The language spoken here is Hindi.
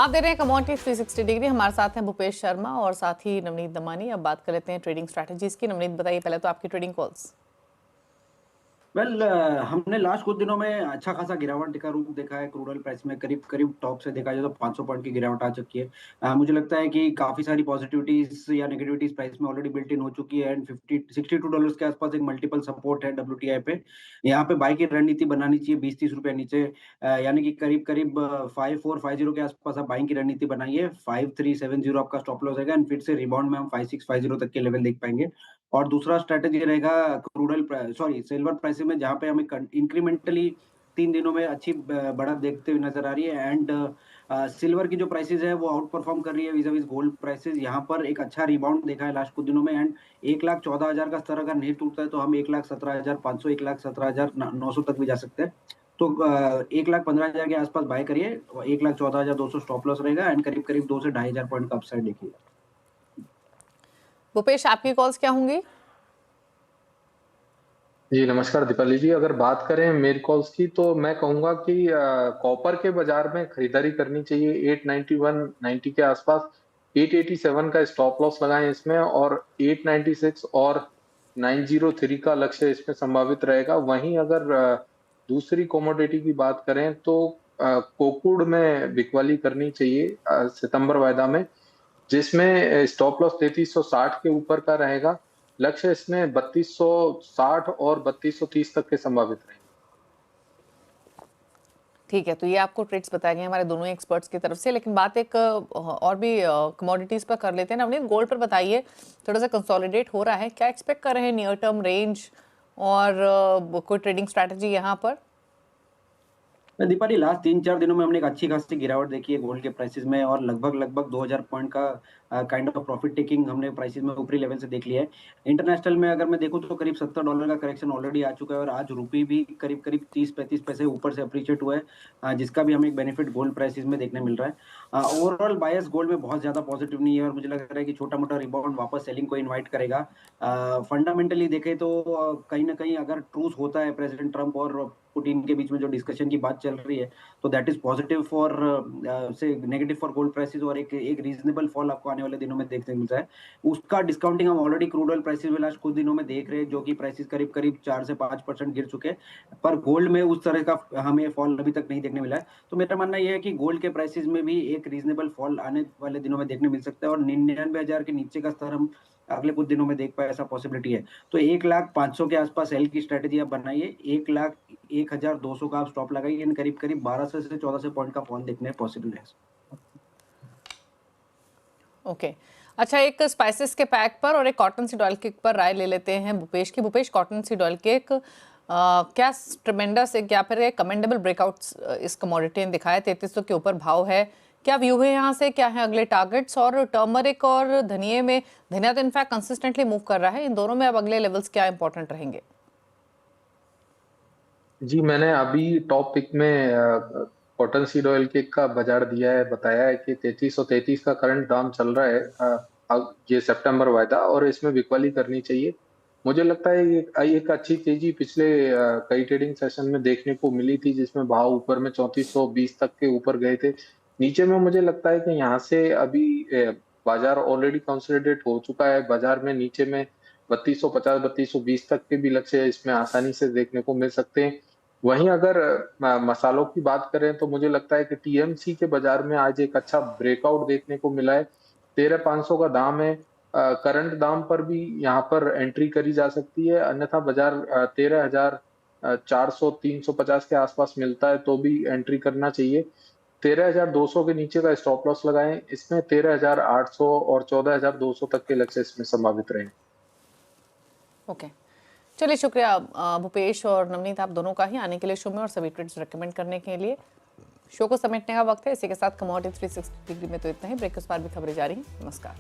आप दे रहे हैं कमोडिटी 360 डिग्री। हमारे साथ हैं भूपेश शर्मा और साथ ही नवनीत दमानी। अब बात कर लेते हैं ट्रेडिंग स्ट्रैटेजीज की। नवनीत बताइए पहले तो आपकी ट्रेडिंग कॉल्स। हमने लास्ट कुछ दिनों में अच्छा खासा गिरावट का रूप देखा है। क्रूड ऑयल प्राइस में करीब करीब टॉप से देखा जाए तो 500 पॉइंट की गिरावट आ चुकी है। मुझे लगता है कि काफी सारी पॉजिटिविटीज या नेगेटिविटीज प्राइस में ऑलरेडी बिल्ट इन हो चुकी है एंड 50 $62 के आसपास एक मल्टीपल सपोर्ट है WTI पे। यहाँ पे बाई की रणनीति बनानी चाहिए 20-30 रुपए नीचे। यानी कि करीब करीब 5450 के आसपास आप बाइंग की रणनीति बनाइए। 5370 आपका स्टॉप लॉस रहेगा एंड फिर से रिबाउंड में हम 5650 तक के लेवल देख पाएंगे। और दूसरा स्ट्रैटेजी रहेगा crude oil sorry silver prices में, जहाँ पे हमें इंक्रीमेंटली 3 दिनों में अच्छी बढ़त देखते हुए नजर आ रही है एंड सिल्वर की जो प्राइसेस है वो आउट परफॉर्म कर रही है विज़ गोल्ड प्राइसेस। यहाँ पर एक अच्छा रिबाउंड देखा है लास्ट कुछ दिनों में एंड 1,14,000 का स्तर अगर नहीं टूटता है तो हम 1,17,500 1,17,900 तक भी जा सकते हैं। तो 1,15,000 के आसपास बाय करिए। 1,14,200 स्टॉप लॉस रहेगा एंड करीब करीब 2 से 2,500 पॉइंट का अपसाइड देखिए। भूपेश आपकी कॉल्स क्या होंगी? जी नमस्कार दीपाली जी। अगर बात करें मेरी कॉल्स की तो मैं कहूंगा कि कॉपर के बाजार में खरीदारी करनी चाहिए 891-90 के आसपास। 887 का स्टॉप लॉस लगाएं इसमें और 896 और 903 का लक्ष्य इसमें संभावित रहेगा। वहीं अगर दूसरी कमोडिटी की बात करें तो कोकुड़ में बिकवाली करनी चाहिए सितंबर वायदा में, जिसमें स्टॉप लॉस 3360 के ऊपर का रहेगा। लक्ष्य इसमें 3260 और 3230 तक के संभावित रहेंगे। ठीक है, तो ये आपको ट्रिक्स बताए गए हमारे दोनों एक्सपर्ट्स की तरफ से। लेकिन बात एक और भी कमोडिटीज पर कर लेते हैं। नवनीत, गोल्ड पर बताइए, थोड़ा सा कंसोलिडेट हो रहा है, क्या एक्सपेक्ट कर रहे हैं नियर टर्म रेंज और कोई ट्रेडिंग स्ट्रैटेजी यहाँ पर? दीपाली, लास्ट 3-4 दिनों में हमने एक अच्छी खासी गिरावट देखी है गोल्ड के प्राइसेस में और लगभग लगभग 2000 पॉइंट का काइंड ऑफ प्रॉफिट टेकिंग हमने प्राइसेस में ऊपरी लेवल से देख लिया है। इंटरनेशनल में अगर मैं देखूं तो करीब $70 का करेक्शन ऑलरेडी आ चुका है और आज रुपी भी करीब करीब 30-35 पैसे ऊपर से अप्रिशिएट हुआ है, जिसका भी हमें एक बेनिफिट गोल्ड प्राइसेस में देखने मिल रहा है। ओवरऑल बायस गोल्ड में बहुत ज्यादा पॉजिटिव नहीं है और मुझे लग रहा है कि छोटा मोटा रिबाउंड वापस सेलिंग को इन्वाइट करेगा। फंडामेंटली देखें तो कहीं ना कहीं अगर ट्रूस होता है प्रेसिडेंट ट्रंप और पुतिन के बीच में जो डिस्कशन की बात चल रही है तो दैट इज पॉजिटिव फॉर से नेगेटिव फॉर गोल्ड प्राइसेस और एक रीजनेबल फॉल आपको आने वाले दिनों में देखने मिल रहा है। उसका डिस्काउंटिंग हम ऑलरेडी क्रूड ऑयल प्राइसेस में लास्ट कुछ दिनों में देख रहे हैं, जो कि प्राइसेस करीब करीब 4 से 5% गिर चुके हैं, पर गोल्ड में उस तरह का हमें फॉल अभी तक नहीं देखने मिला है। तो मेरा मानना यह है कि गोल्ड के प्राइसेस में भी एक रीजनेबल फॉल आने वाले दिनों में देखने मिल सकता है और 99,000 के नीचे का स्तर हम अगले कुछ दिनों में देख पाए, ऐसा पॉसिबिलिटी है। तो 1,05,000 के आसपास एल की स्ट्रेटेजी आप बनाइए। 1,01,200 का आप स्टॉप लगाइए, करीब करीब 1200 से 1400 पॉइंट का फॉल देखने पॉसिबल है। ओके, अच्छा, एक स्पाइसेस के पैक पर और एक कॉटन सीड ऑयल केक पर राय ले लेते हैं भूपेश की। Bhupesh, cotton seed oil cake क्या ट्रेमेंडस है, क्या फिर कमेंडेबल ब्रेकआउट्स इस कमोडिटी ने दिखाया? 3300 के ऊपर भाव है, क्या व्यू है यहाँ से, क्या है अगले टारगेट्स? और टर्मरिक और धनिया तो इनफैक्ट कंसिस्टेंटली मूव कर रहा है, इन दोनों में अब अगले लेवल्स क्या इंपॉर्टेंट रहेंगे? जी मैंने अभी टॉप पिक में कॉटन सीड ऑयल केक का बाजार दिया है, बताया है कि 3333 का करंट दाम चल रहा है। ये सितंबर वायदा और इसमें बिकवाली करनी चाहिए। मुझे लगता है एक अच्छी तेजी पिछले कई ट्रेडिंग सेशन में देखने को मिली थी, जिसमें भाव ऊपर में 3420 तक के ऊपर गए थे। नीचे में मुझे लगता है कि यहाँ से अभी बाजार ऑलरेडी कंसोलिडेट हो चुका है। बाजार में नीचे में 3250 3220 तक के भी लक्ष्य इसमें आसानी से देखने को मिल सकते हैं। वहीं अगर मसालों की बात करें तो मुझे लगता है कि टीएमसी के बाजार में आज एक अच्छा ब्रेकआउट देखने को मिला है। 13,500 का दाम है। करंट दाम पर भी यहाँ पर एंट्री करी जा सकती है, अन्यथा बाजार 13,400 350 के आसपास मिलता है तो भी एंट्री करना चाहिए। 13,200 के नीचे का स्टॉप लॉस लगाएं, इसमें 13,800 और 14,200 तक के लक्ष्य इसमें संभावित रहे। ओके, चलिए, शुक्रिया भूपेश और नवनीत, आप दोनों का ही आने के लिए शो में और सभी ट्रेड्स रेकमेंड करने के लिए। शो को समेटने का वक्त है। इसी के साथ कमोडिटी 360 डिग्री में तो इतना ही। ब्रेक के बाद भी खबरें जारी हैं। नमस्कार।